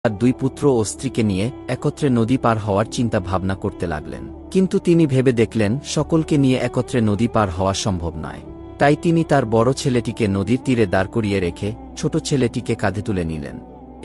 তার দুই পুত্র ও স্ত্রীকে নিয়ে একত্রে নদী পার হওয়ার চিন্তা ভাবনা করতে লাগলেন। কিন্তু তিনি ভেবে দেখলেন সকলকে নিয়ে একত্রে নদী পার হওয়া সম্ভব নয়। তাই তিনি তার বড় ছেলেটিকে নদীর তীরে দাঁড় করিয়ে রেখে ছোট ছেলেটিকে কাঁধে তুলে নিলেন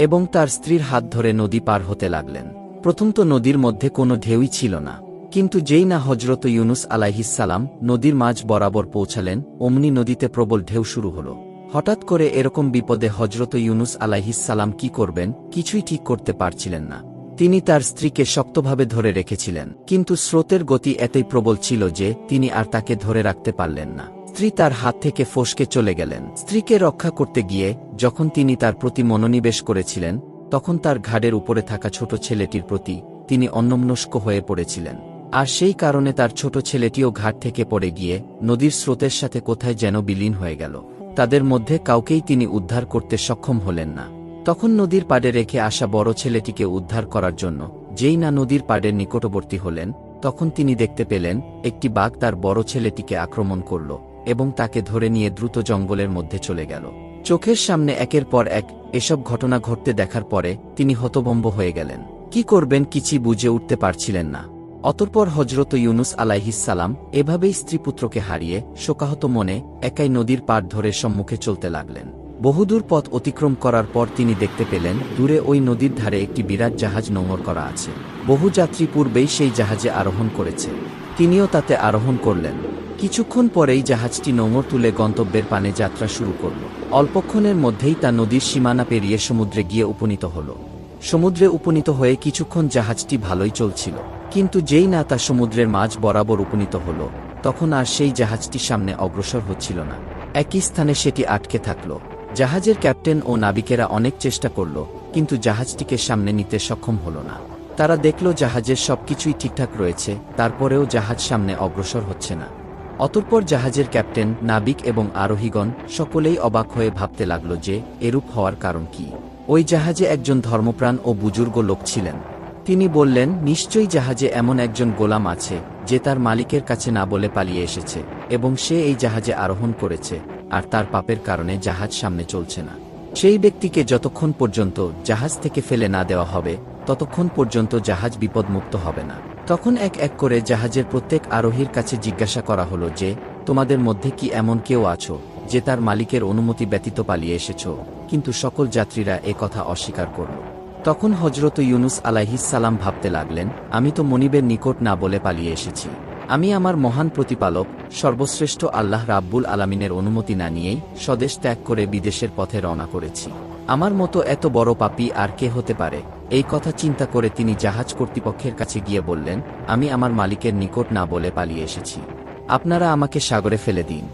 এবং তার স্ত্রীর হাত ধরে নদী পার হতে লাগলেন। প্রথম তো নদীর মধ্যে কোনো ঢেউই ছিল না, কিন্তু যেই না হজরত ইউনুস আলাইহিসসালাম নদীর মাঝ বরাবর পৌঁছালেন, অমনি নদীতে প্রবল ঢেউ শুরু হল। হঠাৎ করে এরকম বিপদে হজরত ইউনুস আলাইহিসসালাম কি করবেন কিছুই ঠিক করতে পারছিলেন না। তিনি তার স্ত্রীকে শক্তভাবে ধরে রেখেছিলেন, কিন্তু স্রোতের গতি এতই প্রবল ছিল যে তিনি আর তাকে ধরে রাখতে পারলেন না। স্ত্রী তার হাত থেকে ফসকে চলে গেলেন। স্ত্রীকে রক্ষা করতে গিয়ে যখন তিনি তার প্রতি মনোনিবেশ করেছিলেন, তখন তার ঘাড়ের উপরে থাকা ছোট ছেলেটির প্রতি তিনি অন্যমনস্ক হয়ে পড়েছিলেন। আর সেই কারণে তার ছোট ছেলেটিও ঘাট থেকে পড়ে গিয়ে নদীর স্রোতের সাথে কোথায় যেন বিলীন হয়ে গেল। তাদের মধ্যে কাউকেই তিনি উদ্ধার করতে সক্ষম হলেন না। তখন নদীর পাড়ে রেখে আসা বড় ছেলেটিকে উদ্ধার করার জন্য যেই না নদীর পাড়ের নিকটবর্তী হলেন, তখন তিনি দেখতে পেলেন একটি বাঘ তার বড় ছেলেটিকে আক্রমণ করল এবং তাকে ধরে নিয়ে দ্রুত জঙ্গলের মধ্যে চলে গেল। চোখের সামনে একের পর এক এসব ঘটনা ঘটতে দেখার পরে তিনি হতভম্ব হয়ে গেলেন। কি করবেন কিছুই বুঝে উঠতে পারছিলেন না। অতঃপর হজরত ইউনুস আলাইহিসসালাম এভাবেই স্ত্রীপুত্রকে হারিয়ে শোকাহত মনে একাই নদীর পাড় ধরে সম্মুখে চলতে লাগলেন। বহুদূর পথ অতিক্রম করার পর তিনি দেখতে পেলেন দূরে ওই নদীর ধারে একটি বিরাট জাহাজ নোঙর করা আছে। বহু যাত্রী পূর্বেই সেই জাহাজে আরোহণ করেছে, তিনিও তাতে আরোহণ করলেন। কিছুক্ষণ পরেই জাহাজটি নোঙর তুলে গন্তব্যের পানে যাত্রা শুরু করল। অল্পক্ষণের মধ্যেই তা নদীর সীমানা পেরিয়ে সমুদ্রে গিয়ে উপনীত হল। সমুদ্রে উপনীত হয়ে কিছুক্ষণ জাহাজটি ভালোই চলছিল, কিন্তু যেই না তা সমুদ্রের মাঝ বরাবর উপনীত হল, তখন আর সেই জাহাজটি সামনে অগ্রসর হচ্ছিল না। একই স্থানে সেটি আটকে থাকল। জাহাজের ক্যাপ্টেন ও নাবিকেরা অনেক চেষ্টা করল, কিন্তু জাহাজটিকে সামনে নিতে সক্ষম হল না। তারা দেখল জাহাজের সবকিছুই ঠিকঠাক রয়েছে, তারপরেও জাহাজ সামনে অগ্রসর হচ্ছে না। অতঃপর জাহাজের ক্যাপ্টেন, নাবিক এবং আরোহীগণ সকলেই অবাক হয়ে ভাবতে লাগল যে এরূপ হওয়ার কারণ কি। ওই জাহাজে একজন ধর্মপ্রাণ ও বুজুর্গ লোক ছিলেন। তিনি বললেন, নিশ্চয়ই জাহাজে এমন একজন গোলাম আছে যে তার মালিকের কাছে না বলে পালিয়ে এসেছে এবং সে এই জাহাজে আরোহণ করেছে, আর তার পাপের কারণে জাহাজ সামনে চলছে না। সেই ব্যক্তিকে যতক্ষণ পর্যন্ত জাহাজ থেকে ফেলে না দেওয়া হবে, ততক্ষণ পর্যন্ত জাহাজ বিপদমুক্ত হবে না। তখন এক এক করে জাহাজের প্রত্যেক আরোহীর কাছে জিজ্ঞাসা করা হলো যে, তোমাদের মধ্যে কি এমন কেউ আছো যে তার মালিকের অনুমতি ব্যতীত পালিয়ে এসেছ? কিন্তু সকল যাত্রীরা এ কথা অস্বীকার করল। তখন হজরত ইউনুস আলাইহিসসালাম ভাবতে লাগলেন, আমি তো মনিবের নিকট না বলে পালিয়ে এসেছি। আমি আমার মহান প্রতিপালক সর্বশ্রেষ্ঠ আল্লাহ রাব্বুল আলামিনের অনুমতি না নিয়েই স্বদেশ ত্যাগ করে বিদেশের পথে রওনা করেছি। আমার মতো এত বড় পাপী আর কে হতে পারে? এই কথা চিন্তা করে তিনি জাহাজ কর্তৃপক্ষের কাছে গিয়ে বললেন, আমি আমার মালিকের নিকট না বলে পালিয়ে এসেছি। আপনারা আমাকে সাগরে ফেলে দিন।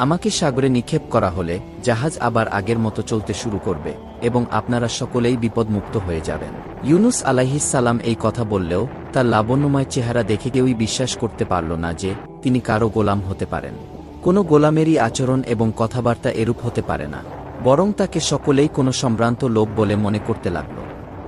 আমাকে সাগরে নিক্ষেপ করা হলে জাহাজ আবার আগের মতো চলতে শুরু করবে এবং আপনারা সকলেই বিপদমুক্ত হয়ে যাবেন। ইউনুস আলাইহিসসালাম এই কথা বললেও তার লাবণ্যময় চেহারা দেখে কেউই বিশ্বাস করতে পারল না যে তিনি কারো গোলাম হতে পারেন। কোনো গোলামেরই আচরণ এবং কথাবার্তা এরূপ হতে পারে না, বরং তাকে সকলেই কোনো সম্ভ্রান্ত লোক বলে মনে করতে লাগল।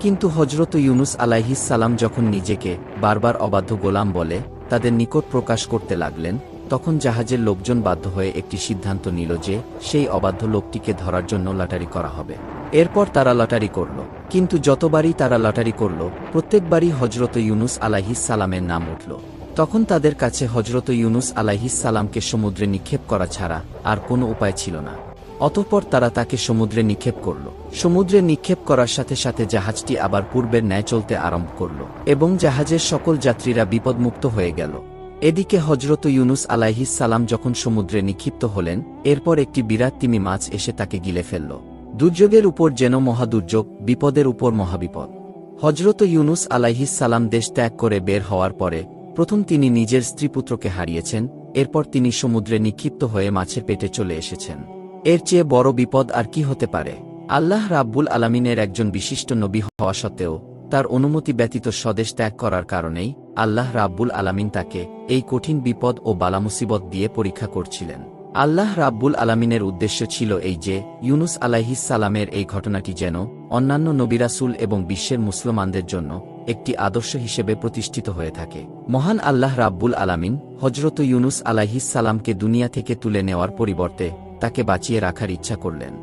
কিন্তু হজরত ইউনুস আলাইহিসসালাম যখন নিজেকে বারবার অবাধ্য গোলাম বলে তাদের নিকট প্রকাশ করতে লাগলেন, তখন জাহাজের লোকজন বাধ্য হয়ে একটি সিদ্ধান্ত নিল যে সেই অবাধ্য লোকটিকে ধরার জন্য লটারি করা হবে। এরপর তারা লটারি করল, কিন্তু যতবারই তারা লটারি করল, প্রত্যেকবারই হজরত ইউনুস আলাইহিসসালামের নাম উঠল। তখন তাদের কাছে হজরত ইউনুস আলাইহিসসালামকে সমুদ্রে নিক্ষেপ করা ছাড়া আর কোনো উপায় ছিল না। অতঃপর তারা তাকে সমুদ্রে নিক্ষেপ করল। সমুদ্রে নিক্ষেপ করার সাথে সাথে জাহাজটি আবার পূর্বের ন্যায় চলতে আরম্ভ করল এবং জাহাজের সকল যাত্রীরা বিপদমুক্ত হয়ে গেল। এদিকে হজরত ইউনুস আলাইহিসসালাম যখন সমুদ্রে নিক্ষিপ্ত হলেন, এরপর একটি বিরাট তিমি মাছ এসে তাকে গিলে ফেলল। দুর্যোগের উপর যেন মহাদুর্যোগ, বিপদের উপর মহাবিপদ। হজরত ইউনুস আলাইহিসসালাম দেশ ত্যাগ করে বের হওয়ার পরে প্রথম তিনি নিজের স্ত্রীপুত্রকে হারিয়েছেন, এরপর তিনি সমুদ্রে নিক্ষিপ্ত হয়ে মাছের পেটে চলে এসেছেন। এর চেয়ে বড় বিপদ আর কি হতে পারে? আল্লাহ রাব্বুল আলামিনের একজন বিশিষ্ট নবী হওয়া সত্ত্বেও তার অনুমতি ব্যতীত স্বদেশ ত্যাগ করার কারণেই আল্লাহ রাব্বুল আলামিন তাকে এই কঠিন বিপদ ও বালামুসিবত দিয়ে পরীক্ষা করছিলেন। আল্লাহ রাব্বুল আলামিনের উদ্দেশ্য ছিল এই যে ইউনুস আলাইহিসসালামের এই ঘটনাটি যেন অন্যান্য নবী রাসূল এবং বিশ্বের মুসলমানদের জন্য একটি আদর্শ হিসেবে প্রতিষ্ঠিত হয়ে থাকে। মহান আল্লাহ রাব্বুল আলামিন হজরত ইউনুস আলাইহিসসালামকে দুনিয়া থেকে তুলে নেওয়ার পরিবর্তে তাকে বাঁচিয়ে রাখার ইচ্ছা করলেন।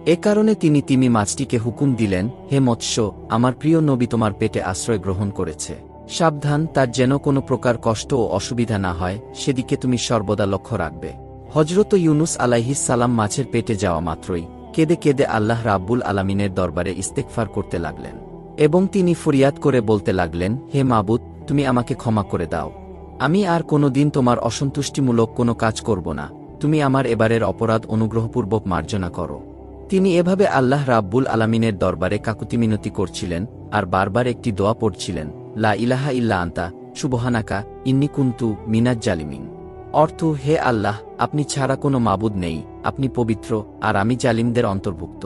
এ কারণে তিনি তিমি মাছটিকে হুকুম দিলেন, হে মৎস্য, আমার প্রিয় নবী তোমার পেটে আশ্রয় গ্রহণ করেছে। সাবধান, তার যেন কোনো প্রকার কষ্ট ও অসুবিধা না হয়, সেদিকে তুমি সর্বদা লক্ষ্য রাখবে। হজরত ইউনুস আলাইহিস সালাম মাছের পেটে যাওয়া মাত্রই কেঁদে কেঁদে আল্লাহ রাব্বুল আলামিনের দরবারে ইস্তেগফার করতে লাগলেন এবং তিনি ফরিয়াদ করে বলতে লাগলেন, হে মাবুদ, তুমি আমাকে ক্ষমা করে দাও। আমি আর কোনোদিন তোমার অসন্তুষ্টিমূলক কোনো কাজ করব না। তুমি আমার এবারের অপরাধ অনুগ্রহপূর্বক মার্জনা করো। তিনি এভাবে আল্লাহ রাব্বুল আলামিনের দরবারে কাকুতি মিনতি করছিলেন আর বারবার একটি দোয়া পড়ছিলেন, লা ইলাহা ইল্লা আনতা সুবহানাকা ইন্নী কুনতু মিনাজ জালিমিন। অর্থ, হে আল্লাহ, আপনি ছাড়া কোনো মাবুদ নেই, আপনি পবিত্র, আর আমি জালিমদের অন্তর্ভুক্ত।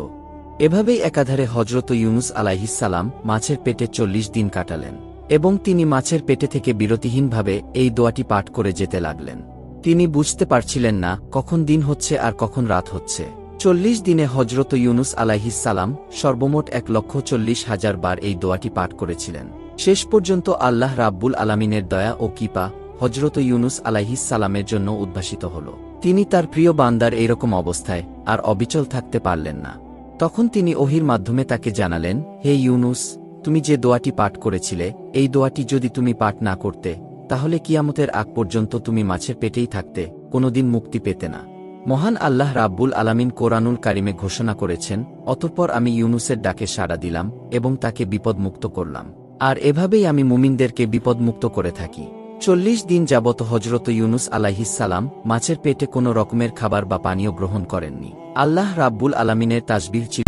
এভাবেই একাধারে হজরত ইউনুস আলাইহিস সালাম মাছের পেটে 40 দিন কাটালেন এবং তিনি মাছের পেটে থেকে বিরতিহীনভাবে এই দোয়াটি পাঠ করে যেতে লাগলেন। তিনি বুঝতে পারছিলেন না কখন দিন হচ্ছে আর কখন রাত হচ্ছে। 40 দিনে হজরত ইউনুস আলাইহিস সালাম সর্বমোট 1,40,000 বার এই দোয়াটি পাঠ করেছিলেন। শেষ পর্যন্ত আল্লাহ রাব্বুল আলামিনের দয়া ও কৃপা হজরত ইউনুস আলাইহিস সালামের জন্য উদ্ভাসিত হল। তিনি তার প্রিয় বান্দার এইরকম অবস্থায় আর অবিচল থাকতে পারলেন না। তখন তিনি ওহির মাধ্যমে তাকে জানালেন, হে ইউনুস, তুমি যে দোয়াটি পাঠ করেছিলে, এই দোয়াটি যদি তুমি পাঠ না করতে, তাহলে কিয়ামতের আগ পর্যন্ত তুমি মাছের পেটেই থাকতে, কোনোদিন মুক্তি পেতে না। মহান আল্লাহ রাব্বুল আলামিন কোরআনুল কারিমে ঘোষণা করেছেন, অতঃপর আমি ইউনুসের ডাকে সাড়া দিলাম এবং তাকে বিপদমুক্ত করলাম। আর এভাবেই আমি মুমিনদেরকে বিপদমুক্ত করে থাকি। 40 দিন যাবত হজরত ইউনুস আলাইহিস সালাম মাছের পেটে কোনো রকমের খাবার বা পানীয় গ্রহণ করেননি। আল্লাহ রাব্বুল আলামিনের তাসবিহ ছিল।